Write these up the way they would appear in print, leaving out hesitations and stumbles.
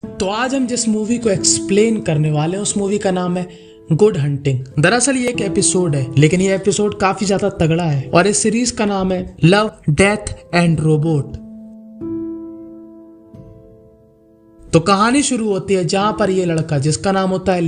तो आज हम जिस मूवी को एक्सप्लेन करने वाले हैं उस मूवी का नाम है गुड हंटिंग। दरअसल ये एक एपिसोड है, लेकिन ये एपिसोड काफी ज्यादा तगड़ा है और इस सीरीज का नाम है लव डेथ एंड रोबोट। तो कहानी शुरू होती है जहां पर ये लड़का जिसका नाम होता है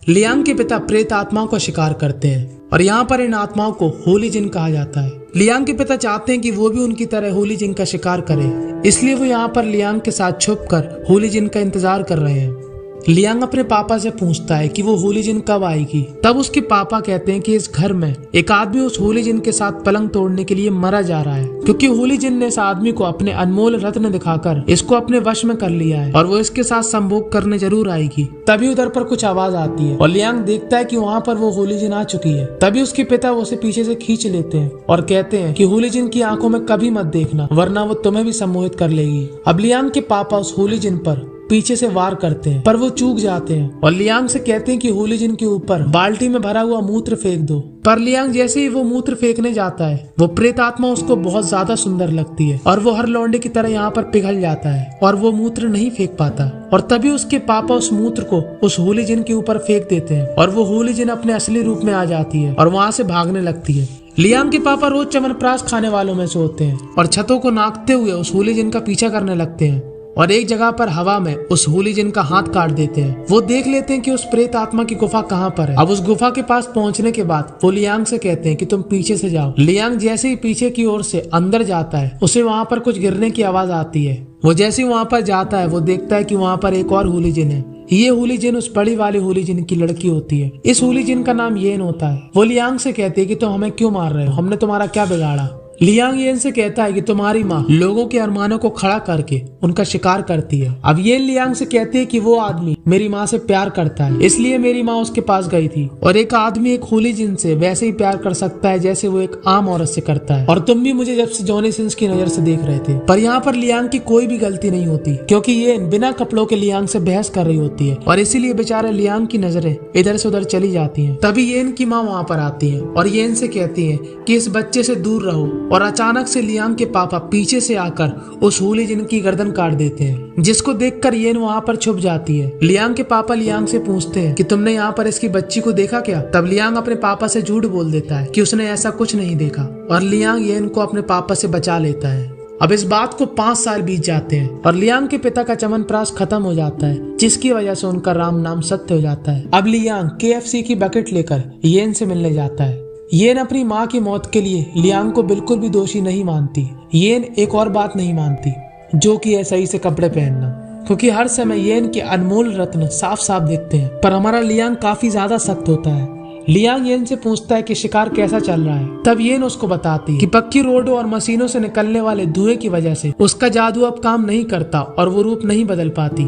लियांग के पिता प्रेत आत्माओं का शिकार करते हैं और यहाँ पर इन आत्माओं को होली जिन कहा जाता है। लियांग के पिता चाहते हैं कि वो भी उनकी तरह होली जिन का शिकार करे, इसलिए वो यहाँ पर लियांग के साथ छुपकर होली जिन का इंतजार कर रहे हैं। लियांग अपने पापा से पूछता है कि वो होली जिन कब आएगी। तब उसके पापा कहते हैं कि इस घर में एक आदमी उस होली जिन के साथ पलंग तोड़ने के लिए मरा जा रहा है, क्योंकि होली जिन ने इस आदमी को अपने अनमोल रत्न दिखाकर इसको अपने वश में कर लिया है और वो इसके साथ संभोग करने जरूर आएगी। तभी उधर पर कुछ आवाज आती है और लियांग देखता है कि वहाँ पर वो होली जिन आ चुकी है। तभी उसके पिता उसे पीछे से खींच लेते हैं और कहते हैं कि होली जिन की आंखों में कभी मत देखना, वरना वो तुम्हें भी सम्मोहित कर लेगी। अब लियांग के पापा उस होली जिन पर पीछे से वार करते हैं, पर वो चूक जाते हैं और लियांग से कहते हैं कि होली जिन के ऊपर बाल्टी में भरा हुआ मूत्र फेंक दो। पर लियांग जैसे ही वो मूत्र फेंकने जाता है, वो प्रेत आत्मा उसको बहुत ज्यादा सुंदर लगती है और वो हर लौंडे की तरह यहाँ पर पिघल जाता है और वो मूत्र नहीं फेंक पाता। और तभी उसके पापा उस मूत्र को उस होली जिन के ऊपर फेंक देते हैं और वो होली जिन अपने असली रूप में आ जाती है और वहाँ से भागने लगती है। लियांग के पापा रोज च्यवनप्राश खाने वालों में से होते हैं और छतों को नापते हुए उस होली जिन का पीछा करने लगते हैं और एक जगह पर हवा में उस होली जिन का हाथ काट देते हैं। वो देख लेते हैं कि उस प्रेत आत्मा की गुफा कहाँ पर है। अब उस गुफा के पास पहुंचने के बाद वो लियांग से कहते हैं कि तुम पीछे से जाओ। लियांग जैसे ही पीछे की ओर से अंदर जाता है, उसे वहाँ पर कुछ गिरने की आवाज आती है। वो जैसे ही वहाँ पर जाता है, वो देखता है कि वहाँ पर एक और होली जिन है। ये होली जिन उस बड़ी वाली होली जिन की लड़की होती है। इस होली जिन का नाम येन होता है। वो लियांग से कहती है कि तुम हमें क्यों मार रहे हो, हमने तुम्हारा क्या बिगाड़ा। लियांग येन से कहता है कि तुम्हारी माँ लोगों के अरमानों को खड़ा करके उनका शिकार करती है। अब ये लियांग से कहती है कि वो आदमी मेरी माँ से प्यार करता है, इसलिए मेरी माँ उसके पास गई थी और एक आदमी एक होली जिन से वैसे ही प्यार कर सकता है जैसे वो एक आम औरत से करता है। और तुम भी मुझे जब से जॉनी सिंस की नजर से देख रहे थे। पर यहाँ पर लियांग की कोई भी गलती नहीं होती, क्योंकि ये बिना कपड़ों के लियांग से बहस कर रही होती है और इसीलिए बेचारे लियांग की नजरें इधर से उधर चली जाती है। तभी येन की माँ वहाँ पर आती है और येन से कहती है कि इस बच्चे से दूर रहो। और अचानक से लियांग के पापा पीछे से आकर उस होली जिन की गर्दन काट देते हैं, जिसको देखकर येन वहाँ पर छुप जाती है। लियांग के पापा लियांग से पूछते हैं कि तुमने यहाँ पर इसकी बच्ची को देखा क्या। तब लियांग अपने पापा से झूठ बोल देता है कि उसने ऐसा कुछ नहीं देखा और लियांग येन को अपने पापा से बचा लेता है। अब इस बात को 5 साल बीत जाते हैं और लियांग के पिता का च्यवनप्राश खत्म हो जाता है, जिसकी वजह से उनका राम नाम सत्य हो जाता है। अब लियांग KFC की बकेट लेकर येन से मिलने जाता है। येन अपनी माँ की मौत के लिए लियांग को बिल्कुल भी दोषी नहीं मानती। येन एक और बात नहीं मानती, जो कि है सही से कपड़े पहनना, क्योंकि हर समय येन के अनमोल रत्न साफ साफ दिखते हैं। पर हमारा लियांग काफी ज्यादा सख्त होता है। लियांग येन से पूछता है कि शिकार कैसा चल रहा है। तब येन उसको बताती है कि पक्की रोडों और मशीनों से निकलने वाले धुएं की वजह से उसका जादू अब काम नहीं करता और वो रूप नहीं बदल पाती।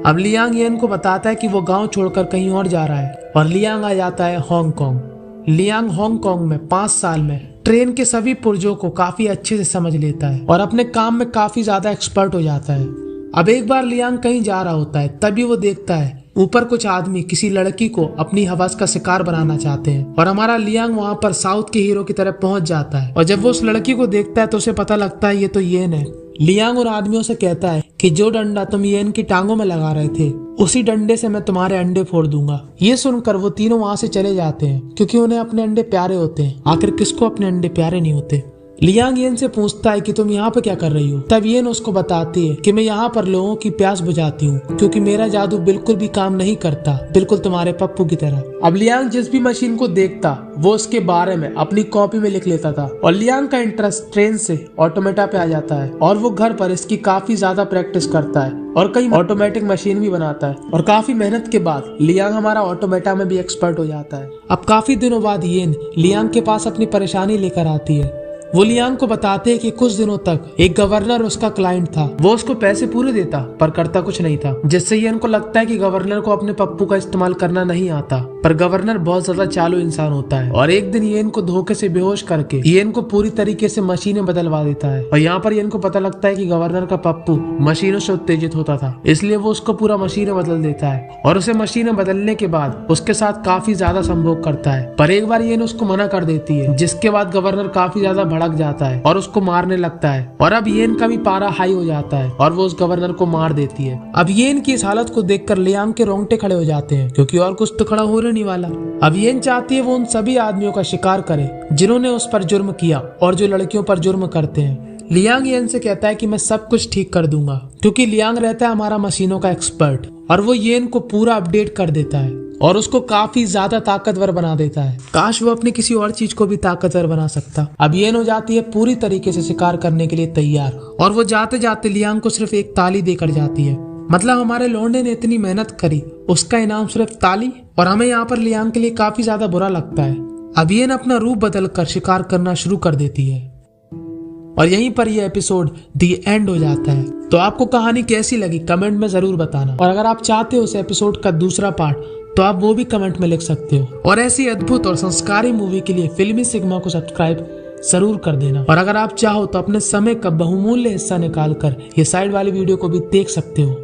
अब लियांग येन को बताता है कि वो गाँव छोड़कर कहीं और जा रहा है और लियांग आ जाता है हांगकांग। लियांग हांगकांग में 5 साल में ट्रेन के सभी पुर्जों को काफी अच्छे से समझ लेता है और अपने काम में काफी ज्यादा एक्सपर्ट हो जाता है। अब एक बार लियांग कहीं जा रहा होता है, तभी वो देखता है ऊपर कुछ आदमी किसी लड़की को अपनी हवस का शिकार बनाना चाहते हैं और हमारा लियांग वहाँ पर साउथ के हीरो की तरह पहुंच जाता है। और जब वो उस लड़की को देखता है तो उसे पता लगता है ये तो येन है। लियांग और आदमियों से कहता है कि जो डंडा तुम येन की टांगों में लगा रहे थे, उसी डंडे से मैं तुम्हारे अंडे फोड़ दूंगा। ये सुनकर वो तीनों वहाँ से चले जाते हैं, क्योंकि उन्हें अपने अंडे प्यारे होते हैं। आखिर किसको अपने अंडे प्यारे नहीं होते। लियांग येन से पूछता है कि तुम यहाँ पे क्या कर रही हो। तब येन उसको बताती है कि मैं यहाँ पर लोगों की प्यास बुझाती हूँ, क्योंकि मेरा जादू बिल्कुल भी काम नहीं करता, बिल्कुल तुम्हारे पप्पू की तरह। अब लियांग जिस भी मशीन को देखता वो उसके बारे में अपनी कॉपी में लिख लेता था और लियांग का इंटरेस्ट ट्रेन से ऑटोमेटा पे आ जाता है और वो घर पर इसकी काफी ज्यादा प्रैक्टिस करता है और कई ऑटोमेटिक मशीन भी बनाता है। और काफी मेहनत के बाद लियांग हमारा ऑटोमेटा में भी एक्सपर्ट हो जाता है। अब काफी दिनों बाद येन लियांग के पास अपनी परेशानी लेकर आती है। वो लियांग को बताते हैं कि कुछ दिनों तक एक गवर्नर उसका क्लाइंट था। वो उसको पैसे पूरे देता पर करता कुछ नहीं था, जिससे येन को लगता है कि गवर्नर को अपने पप्पू का इस्तेमाल करना नहीं आता। पर गवर्नर बहुत ज्यादा चालू इंसान होता है और एक दिन येन को धोखे से बेहोश करके येन को पूरी तरीके से मशीनें बदलवा देता है। और यहाँ पर येन को पता लगता है कि गवर्नर का पप्पू मशीनों से उत्तेजित होता था, इसलिए वो उसको पूरा मशीनें बदल देता है और उसे मशीनें बदलने के बाद उसके साथ काफी ज्यादा संभोग करता है। पर एक बार येन उसको मना कर देती है, जिसके बाद गवर्नर काफी ज्यादा भड़क जाता है और उसको मारने लगता है। और अब येन का भी पारा हाई हो जाता है और वो उस गवर्नर को मार देती है। अब येन की इस हालत को देखकर लियांग के रोंगटे खड़े हो जाते हैं, क्योंकि और कुछ तो खड़ा हो नहीं वाला। अब येन चाहती है वो उन सभी आदमियों का शिकार करे जिन्होंने उस पर जुर्म किया और जो लड़कियों पर जुर्म करते हैं। लियांग येन से कहता है कि मैं सब कुछ ठीक कर दूंगा, क्योंकि लियांग रहता है हमारा मशीनों का एक्सपर्ट। और वो येन को पूरा अपडेट कर देता है और उसको काफी ज्यादा ताकतवर बना देता है। काश वो अपनी किसी और चीज को भी ताकतवर बना सकता। अब येन हो जाती है पूरी तरीके से शिकार करने के लिए तैयार, और वो जाते जाते लियांग को सिर्फ एक ताली देकर जाती है। मतलब हमारे लौंडे ने इतनी मेहनत करी, उसका इनाम सिर्फ ताली। और हमें यहाँ पर लियांग के लिए काफी ज्यादा बुरा लगता है। अब येन अपना रूप बदल कर शिकार करना शुरू कर देती है और यहीं पर यह एपिसोड दी एंड हो जाता है। तो आपको कहानी कैसी लगी कमेंट में जरूर बताना, और अगर आप चाहते हो उस एपिसोड का दूसरा पार्ट तो आप वो भी कमेंट में लिख सकते हो। और ऐसी अद्भुत और संस्कारी मूवी के लिए फिल्मी सिग्मा को सब्सक्राइब जरूर कर देना। और अगर आप चाहो तो अपने समय का बहुमूल्य हिस्सा निकाल कर ये साइड वाली वीडियो को भी देख सकते हो।